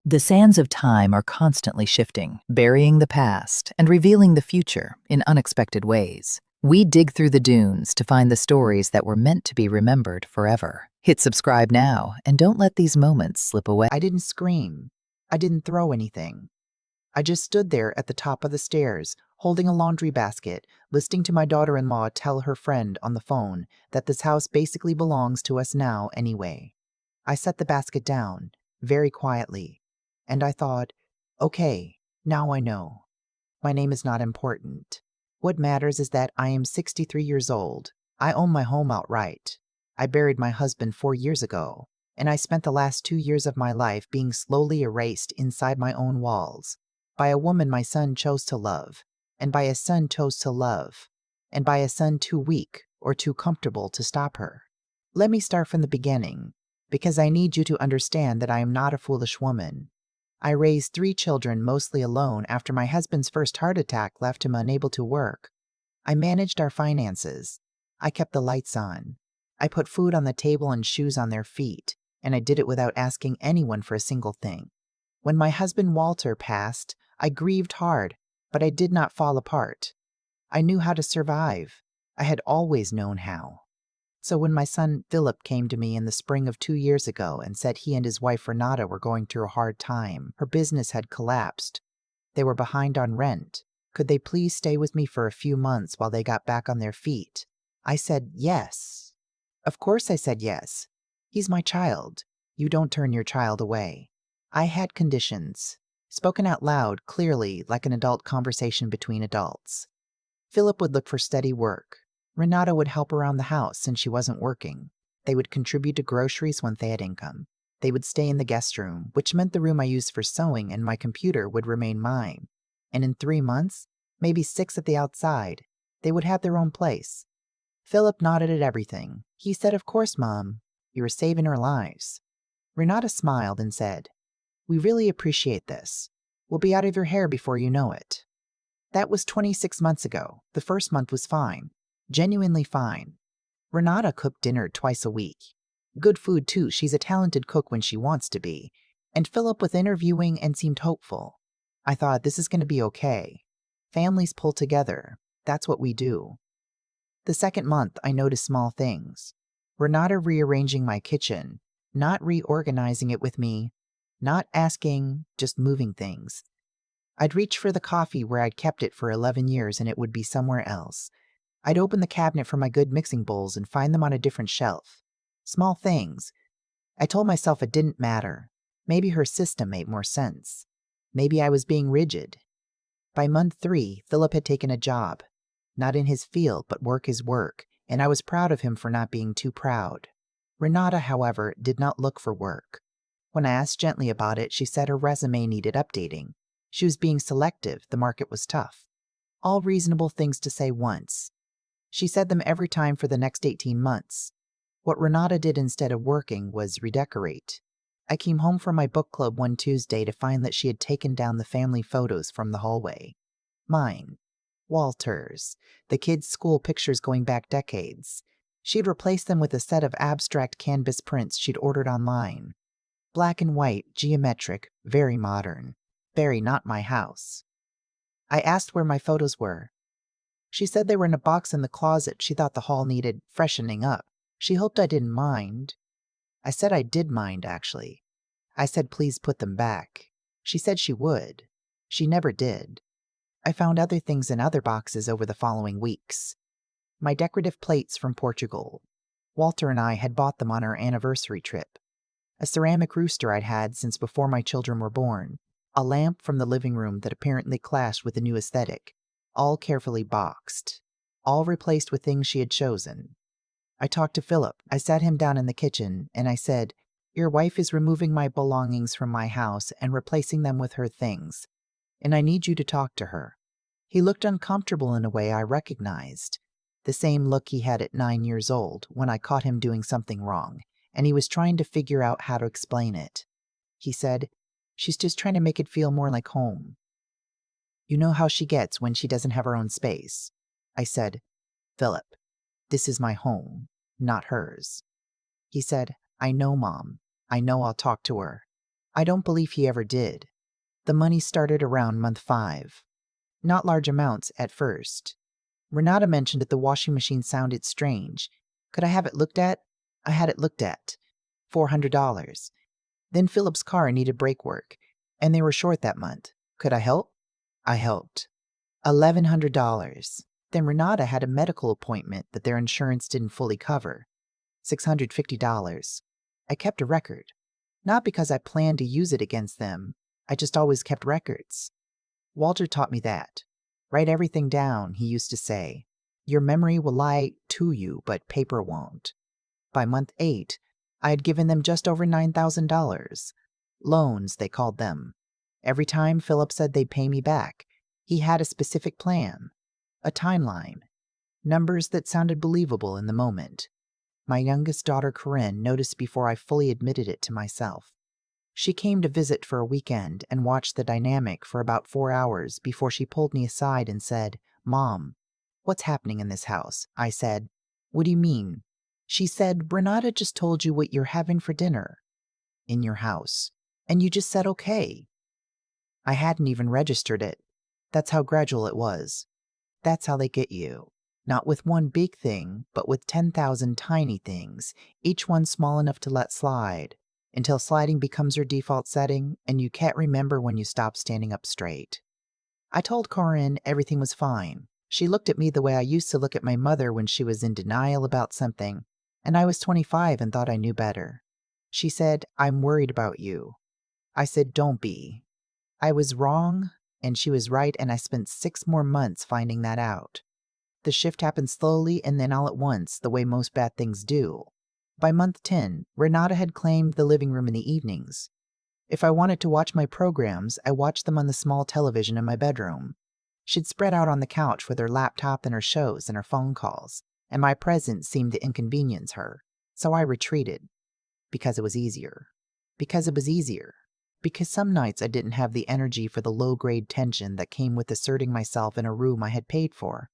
The sands of time are constantly shifting, burying the past and revealing the future in unexpected ways. We dig through the dunes to find the stories that were meant to be remembered forever. Hit subscribe now and don't let these moments slip away. I didn't scream. I didn't throw anything. I just stood there at the top of the stairs, holding a laundry basket, listening to my daughter-in-law tell her friend on the phone that this house basically belongs to us now anyway. I set the basket down, very quietly, and I thought, okay, now I know. My name is not important. What matters is that I am 63 years old. I own my home outright. I buried my husband 4 years ago, and I spent the last 2 years of my life being slowly erased inside my own walls by a woman my son chose to love, and by a son chose to love, and by a son too weak or too comfortable to stop her. Let me start from the beginning, because I need you to understand that I am not a foolish woman. I raised 3 children mostly alone after my husband's first heart attack left him unable to work. I managed our finances. I kept the lights on. I put food on the table and shoes on their feet, and I did it without asking anyone for a single thing. When my husband Walter passed, I grieved hard, but I did not fall apart. I knew how to survive. I had always known how. So when my son Philip came to me in the spring of 2 years ago and said he and his wife Renata were going through a hard time, her business had collapsed, they were behind on rent, could they please stay with me for a few months while they got back on their feet? I said yes. Of course I said yes. He's my child. You don't turn your child away. I had conditions, spoken out loud, clearly, like an adult conversation between adults. Philip would look for steady work. Renata would help around the house since she wasn't working. They would contribute to groceries when they had income. They would stay in the guest room, which meant the room I used for sewing and my computer would remain mine. And in 3 months, maybe 6 at the outside, they would have their own place. Philip nodded at everything. He said, "Of course, Mom. You were saving our lives." Renata smiled and said, "We really appreciate this. We'll be out of your hair before you know it." That was 26 months ago. The first month was fine. Genuinely fine. Renata cooked dinner twice a week. Good food, too. She's a talented cook when she wants to be. And Philip was interviewing and seemed hopeful. I thought, this is going to be okay. Families pull together. That's what we do. The second month, I noticed small things. Renata rearranging my kitchen, not reorganizing it with me, not asking, just moving things. I'd reach for the coffee where I'd kept it for 11 years and it would be somewhere else. I'd open the cabinet for my good mixing bowls and find them on a different shelf. Small things. I told myself it didn't matter. Maybe her system made more sense. Maybe I was being rigid. By month 3, Philip had taken a job. Not in his field, but work is work, and I was proud of him for not being too proud. Renata, however, did not look for work. When I asked gently about it, she said her resume needed updating. She was being selective, the market was tough. All reasonable things to say once. She said them every time for the next 18 months. What Renata did instead of working was redecorate. I came home from my book club one Tuesday to find that she had taken down the family photos from the hallway. Mine. Walter's. The kids' school pictures going back decades. She'd replaced them with a set of abstract canvas prints she'd ordered online. Black and white, geometric, very modern. Very not my house. I asked where my photos were. She said they were in a box in the closet. She thought the hall needed freshening up. She hoped I didn't mind. I said I did mind, actually. I said please put them back. She said she would. She never did. I found other things in other boxes over the following weeks. My decorative plates from Portugal. Walter and I had bought them on our anniversary trip. A ceramic rooster I'd had since before my children were born. A lamp from the living room that apparently clashed with the new aesthetic. All carefully boxed. All replaced with things she had chosen. I talked to Philip. I sat him down in the kitchen, and I said, "Your wife is removing my belongings from my house and replacing them with her things, and I need you to talk to her." He looked uncomfortable in a way I recognized. The same look he had at 9 years old when I caught him doing something wrong, and he was trying to figure out how to explain it. He said, "She's just trying to make it feel more like home. You know how she gets when she doesn't have her own space." I said, "Philip, this is my home, not hers." He said, "I know, Mom. I know. I'll talk to her." I don't believe he ever did. The money started around month 5. Not large amounts at first. Renata mentioned that the washing machine sounded strange. Could I have it looked at? I had it looked at. $400. Then Philip's car needed brake work, and they were short that month. Could I help? I helped. $1,100. Then Renata had a medical appointment that their insurance didn't fully cover. $650. I kept a record. Not because I planned to use it against them. I just always kept records. Walter taught me that. Write everything down, he used to say. Your memory will lie to you, but paper won't. By month 8, I had given them just over $9,000. Loans, they called them. Every time Philip said they'd pay me back, he had a specific plan, a timeline, numbers that sounded believable in the moment. My youngest daughter, Corinne, noticed before I fully admitted it to myself. She came to visit for a weekend and watched the dynamic for about 4 hours before she pulled me aside and said, "Mom, what's happening in this house?" I said, "What do you mean?" She said, "Renata just told you what you're having for dinner in your house, and you just said okay." I hadn't even registered it. That's how gradual it was. That's how they get you. Not with one big thing, but with 10,000 tiny things, each one small enough to let slide, until sliding becomes your default setting and you can't remember when you stop standing up straight. I told Corinne everything was fine. She looked at me the way I used to look at my mother when she was in denial about something, and I was 25 and thought I knew better. She said, "I'm worried about you." I said, "Don't be." I was wrong, and she was right, and I spent 6 more months finding that out. The shift happened slowly and then all at once, the way most bad things do. By month 10, Renata had claimed the living room in the evenings. If I wanted to watch my programs, I watched them on the small television in my bedroom. She'd spread out on the couch with her laptop and her shows and her phone calls, and my presence seemed to inconvenience her. So I retreated. Because it was easier. Because it was easier. Because some nights I didn't have the energy for the low-grade tension that came with asserting myself in a room I had paid for.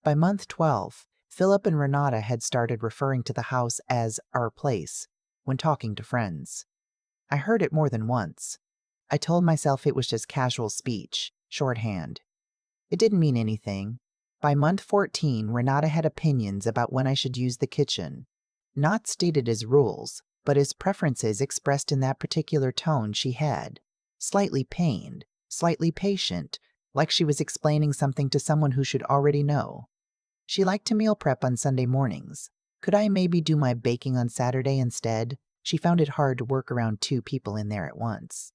By month 12, Philip and Renata had started referring to the house as our place when talking to friends. I heard it more than once. I told myself it was just casual speech, shorthand. It didn't mean anything. By month 14, Renata had opinions about when I should use the kitchen. Not stated as rules, but as preferences expressed in that particular tone she had. Slightly pained, slightly patient, like she was explaining something to someone who should already know. She liked to meal prep on Sunday mornings. Could I maybe do my baking on Saturday instead? She found it hard to work around 2 people in there at once.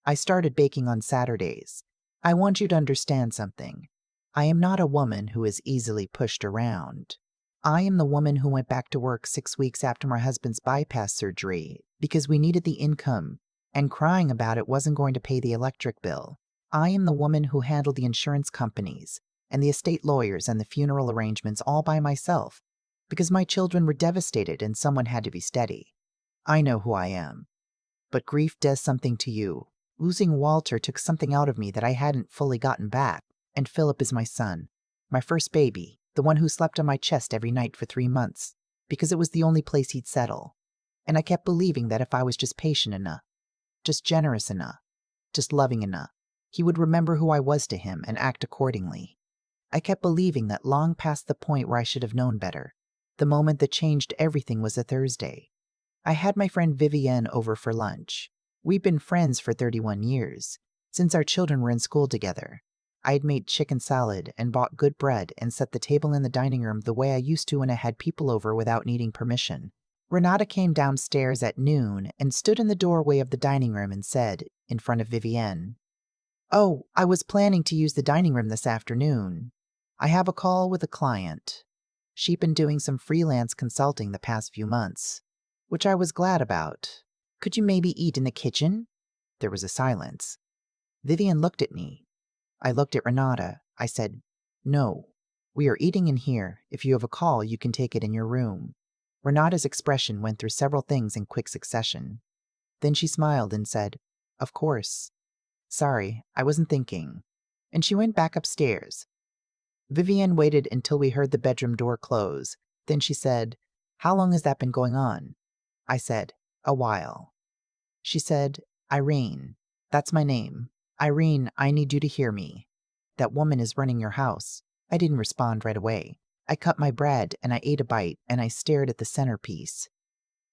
I started baking on Saturdays. I want you to understand something. I am not a woman who is easily pushed around. I am the woman who went back to work 6 weeks after my husband's bypass surgery because we needed the income, and crying about it wasn't going to pay the electric bill. I am the woman who handled the insurance companies and the estate lawyers and the funeral arrangements all by myself because my children were devastated and someone had to be steady. I know who I am. But grief does something to you. Losing Walter took something out of me that I hadn't fully gotten back, and Philip is my son, my first baby, the one who slept on my chest every night for 3 months, because it was the only place he'd settle. And I kept believing that if I was just patient enough, just generous enough, just loving enough, he would remember who I was to him and act accordingly. I kept believing that long past the point where I should have known better, the moment that changed everything was a Thursday. I had my friend Vivienne over for lunch. We'd been friends for 31 years, since our children were in school together. I had made chicken salad and bought good bread and set the table in the dining room the way I used to when I had people over without needing permission. Renata came downstairs at noon and stood in the doorway of the dining room and said, in front of Vivienne, "Oh, I was planning to use the dining room this afternoon. I have a call with a client. She'd been doing some freelance consulting the past few months, which I was glad about. Could you maybe eat in the kitchen?" There was a silence. Vivian looked at me. I looked at Renata. I said, "No, we are eating in here. If you have a call, you can take it in your room." Renata's expression went through several things in quick succession. Then she smiled and said, "Of course. Sorry, I wasn't thinking." And she went back upstairs. Vivian waited until we heard the bedroom door close. Then she said, "How long has that been going on?" I said, "A while." She said, Irene, that's my name. Irene, I need you to hear me. That woman is running your house. I didn't respond right away. I cut my bread and I ate a bite and I stared at the centerpiece.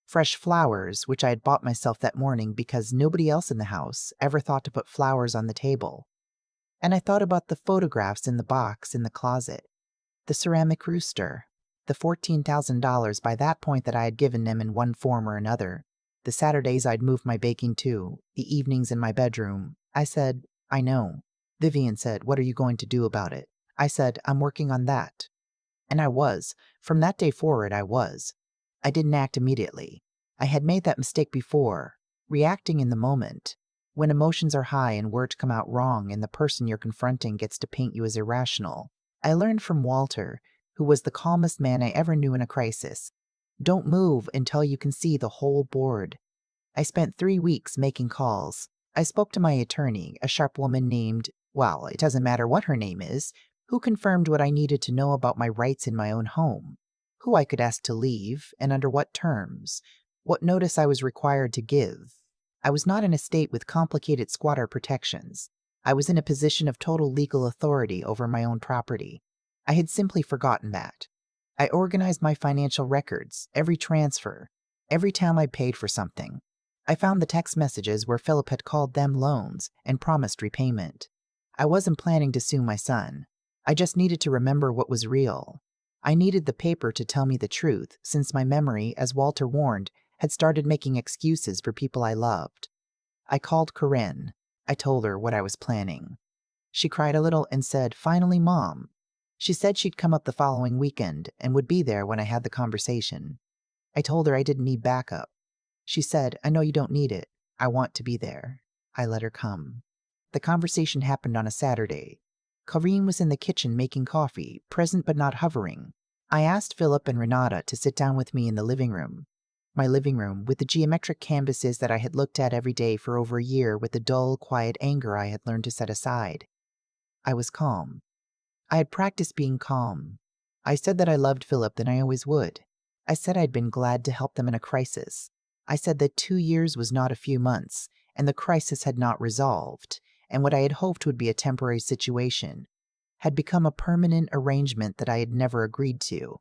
Fresh flowers, which I had bought myself that morning because nobody else in the house ever thought to put flowers on the table. And I thought about the photographs in the box in the closet. The ceramic rooster. The $14,000 by that point that I had given them in one form or another. The Saturdays I'd moved my baking to. The evenings in my bedroom. I said, I know. Vivian said, what are you going to do about it? I said, I'm working on that. And I was. From that day forward, I was. I didn't act immediately. I had made that mistake before, reacting in the moment. When emotions are high and words come out wrong and the person you're confronting gets to paint you as irrational. I learned from Walter, who was the calmest man I ever knew in a crisis. Don't move until you can see the whole board. I spent 3 weeks making calls. I spoke to my attorney, a sharp woman named, well, it doesn't matter what her name is, who confirmed what I needed to know about my rights in my own home, who I could ask to leave, and under what terms, what notice I was required to give. I was not in a state with complicated squatter protections. I was in a position of total legal authority over my own property. I had simply forgotten that. I organized my financial records, every transfer, every time I paid for something. I found the text messages where Philip had called them loans and promised repayment. I wasn't planning to sue my son. I just needed to remember what was real. I needed the paper to tell me the truth, since my memory, as Walter warned, had started making excuses for people I loved. I called Corinne. I told her what I was planning. She cried a little and said, finally, Mom. She said she'd come up the following weekend and would be there when I had the conversation. I told her I didn't need backup. She said, I know you don't need it. I want to be there. I let her come. The conversation happened on a Saturday. Corinne was in the kitchen making coffee, present but not hovering. I asked Philip and Renata to sit down with me in the living room. My living room, with the geometric canvases that I had looked at every day for over a year with the dull, quiet anger I had learned to set aside. I was calm. I had practiced being calm. I said that I loved Philip and I always would. I said I'd been glad to help them in a crisis. I said that 2 years was not a few months, and the crisis had not resolved, and what I had hoped would be a temporary situation had become a permanent arrangement that I had never agreed to.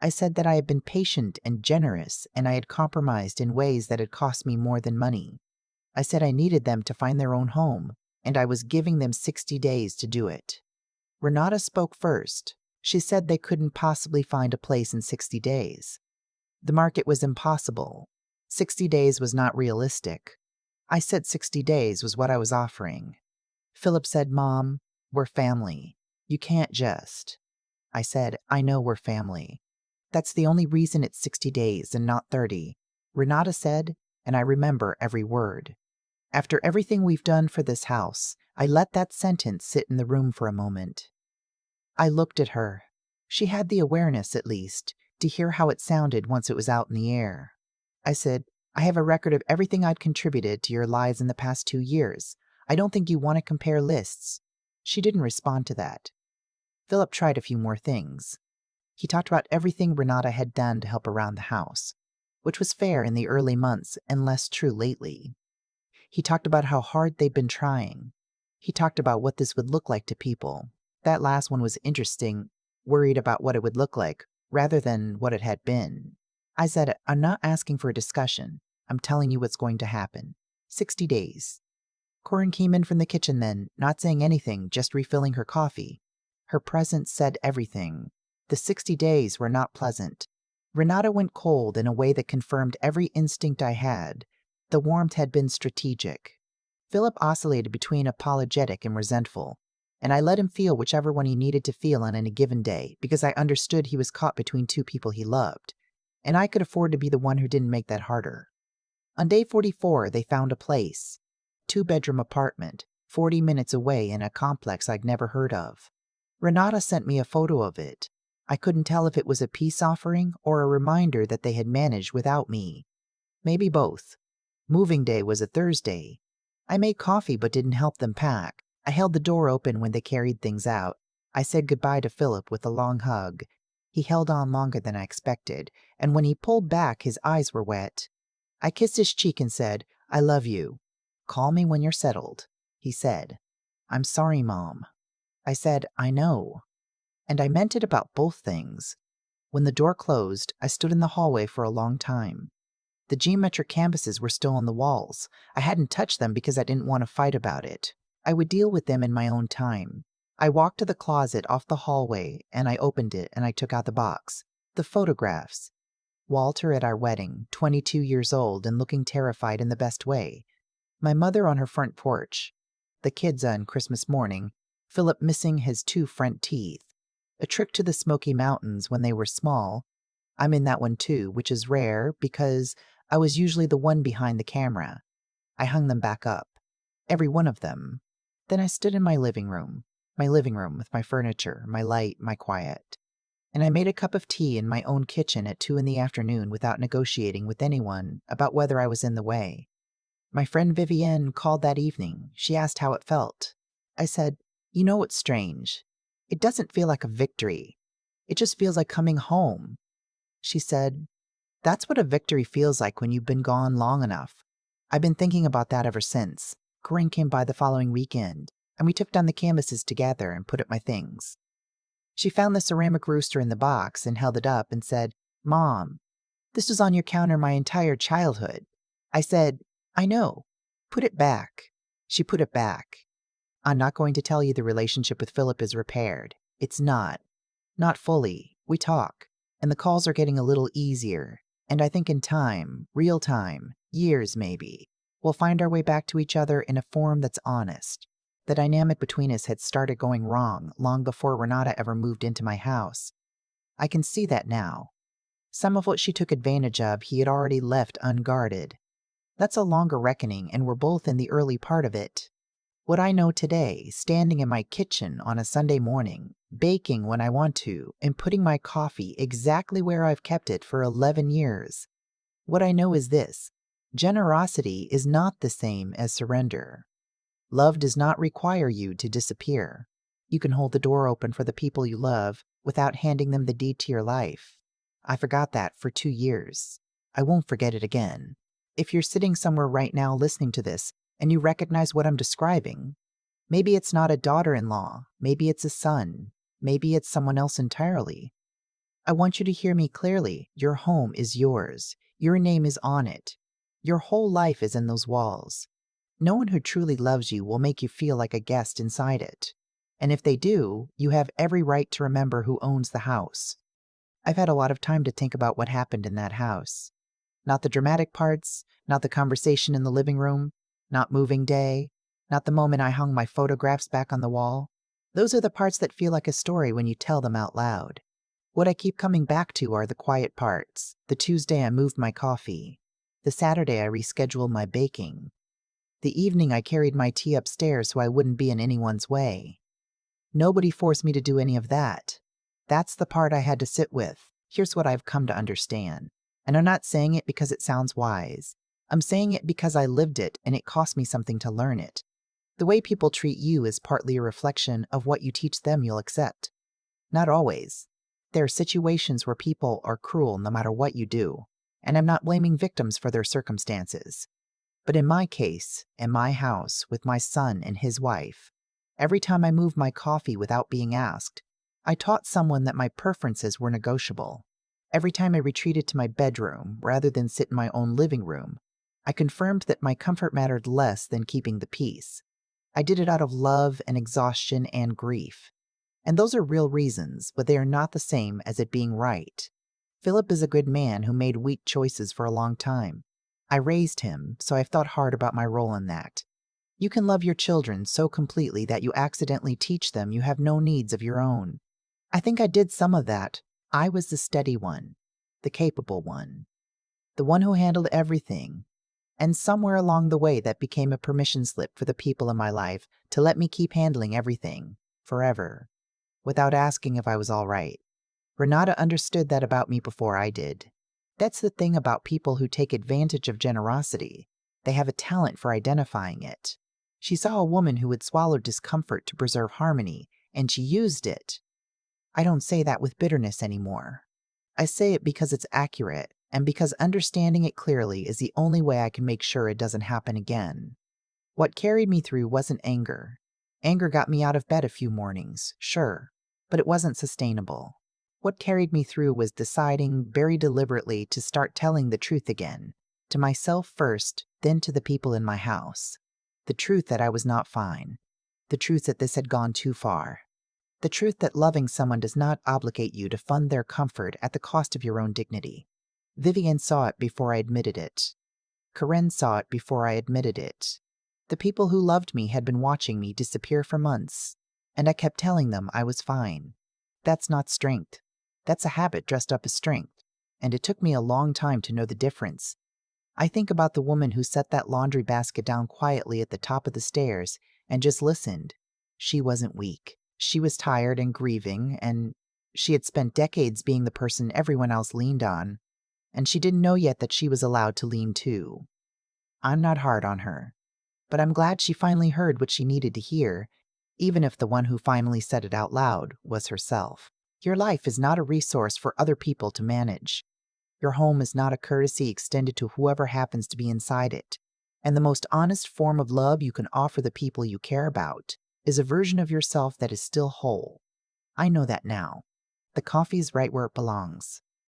I said that I had been patient and generous, and I had compromised in ways that had cost me more than money. I said I needed them to find their own home, and I was giving them 60 days to do it. Renata spoke first. She said they couldn't possibly find a place in 60 days. The market was impossible. 60 days was not realistic. I said 60 days was what I was offering. Philip said, Mom, we're family. You can't just. I said, I know we're family. That's the only reason it's 60 days and not 30. Renata said, and I remember every word. After everything we've done for this house, I let that sentence sit in the room for a moment. I looked at her. She had the awareness, at least, to hear how it sounded once it was out in the air. I said, I have a record of everything I'd contributed to your lives in the past 2 years. I don't think you want to compare lists. She didn't respond to that. Philip tried a few more things. He talked about everything Renata had done to help around the house, which was fair in the early months and less true lately. He talked about how hard they'd been trying. He talked about what this would look like to people. That last one was interesting, worried about what it would look like, rather than what it had been. I said, I'm not asking for a discussion. I'm telling you what's going to happen. 60 days. Corinne came in from the kitchen then, not saying anything, just refilling her coffee. Her presence said everything. The 60 days were not pleasant. Renata went cold in a way that confirmed every instinct I had. The warmth had been strategic. Philip oscillated between apologetic and resentful, and I let him feel whichever one he needed to feel on any given day, because I understood he was caught between 2 people he loved, and I could afford to be the one who didn't make that harder. On day 44, they found a place. 2-bedroom apartment, 40 minutes away in a complex I'd never heard of. Renata sent me a photo of it. I couldn't tell if it was a peace offering or a reminder that they had managed without me. Maybe both. Moving day was a Thursday. I made coffee but didn't help them pack. I held the door open when they carried things out. I said goodbye to Philip with a long hug. He held on longer than I expected, and when he pulled back, his eyes were wet. I kissed his cheek and said, I love you. Call me when you're settled, he said. I'm sorry, Mom. I said, I know. And I meant it about both things. When the door closed, I stood in the hallway for a long time. The geometric canvases were still on the walls. I hadn't touched them because I didn't want to fight about it. I would deal with them in my own time. I walked to the closet off the hallway, and I opened it, and I took out the box. The photographs. Walter at our wedding, 22 years old and looking terrified in the best way. My mother on her front porch. The kids on Christmas morning. Philip missing his 2 front teeth. A trip to the Smoky Mountains when they were small. I'm in that one too, which is rare because I was usually the one behind the camera. I hung them back up. Every one of them. Then I stood in my living room with my furniture, my light, my quiet. And I made a cup of tea in my own kitchen at 2 in the afternoon without negotiating with anyone about whether I was in the way. My friend Vivienne called that evening. She asked how it felt. I said, you know what's strange? It doesn't feel like a victory. It just feels like coming home. She said, that's what a victory feels like when you've been gone long enough. I've been thinking about that ever since. Corinne came by the following weekend, and we took down the canvases together and put up my things. She found the ceramic rooster in the box and held it up and said, Mom, this was on your counter my entire childhood. I said, I know. Put it back. She put it back. I'm not going to tell you the relationship with Philip is repaired. It's not. Not fully. We talk. And the calls are getting a little easier. And I think in time, real time, years maybe, we'll find our way back to each other in a form that's honest. The dynamic between us had started going wrong long before Renata ever moved into my house. I can see that now. Some of what she took advantage of he had already left unguarded. That's a longer reckoning, and we're both in the early part of it. What I know today, standing in my kitchen on a Sunday morning, baking when I want to, and putting my coffee exactly where I've kept it for 11 years. What I know is this: generosity is not the same as surrender. Love does not require you to disappear. You can hold the door open for the people you love without handing them the deed to your life. I forgot that for 2 years. I won't forget it again. If you're sitting somewhere right now listening to this and you recognize what I'm describing, maybe it's not a daughter-in-law, maybe it's a son, maybe it's someone else entirely. I want you to hear me clearly. Your home is yours. Your name is on it. Your whole life is in those walls. No one who truly loves you will make you feel like a guest inside it. And if they do, you have every right to remember who owns the house. I've had a lot of time to think about what happened in that house. Not the dramatic parts, not the conversation in the living room, not moving day, not the moment I hung my photographs back on the wall. Those are the parts that feel like a story when you tell them out loud. What I keep coming back to are the quiet parts. The Tuesday I moved my coffee. The Saturday I rescheduled my baking. The evening I carried my tea upstairs so I wouldn't be in anyone's way. Nobody forced me to do any of that. That's the part I had to sit with. Here's what I've come to understand. And I'm not saying it because it sounds wise. I'm saying it because I lived it and it cost me something to learn it. The way people treat you is partly a reflection of what you teach them you'll accept. Not always. There are situations where people are cruel no matter what you do, and I'm not blaming victims for their circumstances. But in my case, in my house, with my son and his wife, every time I moved my coffee without being asked, I taught someone that my preferences were negotiable. Every time I retreated to my bedroom rather than sit in my own living room, I confirmed that my comfort mattered less than keeping the peace. I did it out of love and exhaustion and grief. And those are real reasons, but they are not the same as it being right. Philip is a good man who made weak choices for a long time. I raised him, so I've thought hard about my role in that. You can love your children so completely that you accidentally teach them you have no needs of your own. I think I did some of that. I was the steady one, the capable one, the one who handled everything. And somewhere along the way that became a permission slip for the people in my life to let me keep handling everything, forever, without asking if I was all right. Renata understood that about me before I did. That's the thing about people who take advantage of generosity. They have a talent for identifying it. She saw a woman who would swallow discomfort to preserve harmony, and she used it. I don't say that with bitterness anymore. I say it because it's accurate. and because understanding it clearly is the only way I can make sure it doesn't happen again. What carried me through wasn't anger. Anger got me out of bed a few mornings, sure, but it wasn't sustainable. What carried me through was deciding very deliberately to start telling the truth again, to myself first, then to the people in my house. The truth that I was not fine. The truth that this had gone too far. The truth that loving someone does not obligate you to fund their comfort at the cost of your own dignity. Vivian saw it before I admitted it. Karen saw it before I admitted it. The people who loved me had been watching me disappear for months, and I kept telling them I was fine. That's not strength. That's a habit dressed up as strength, and it took me a long time to know the difference. I think about the woman who set that laundry basket down quietly at the top of the stairs and just listened. She wasn't weak. She was tired and grieving, and she had spent decades being the person everyone else leaned on, and she didn't know yet that she was allowed to lean too. I'm not hard on her, but I'm glad she finally heard what she needed to hear, even if the one who finally said it out loud was herself. Your life is not a resource for other people to manage. Your home is not a courtesy extended to whoever happens to be inside it. And the most honest form of love you can offer the people you care about is a version of yourself that is still whole. I know that now. The coffee's right where it belongs.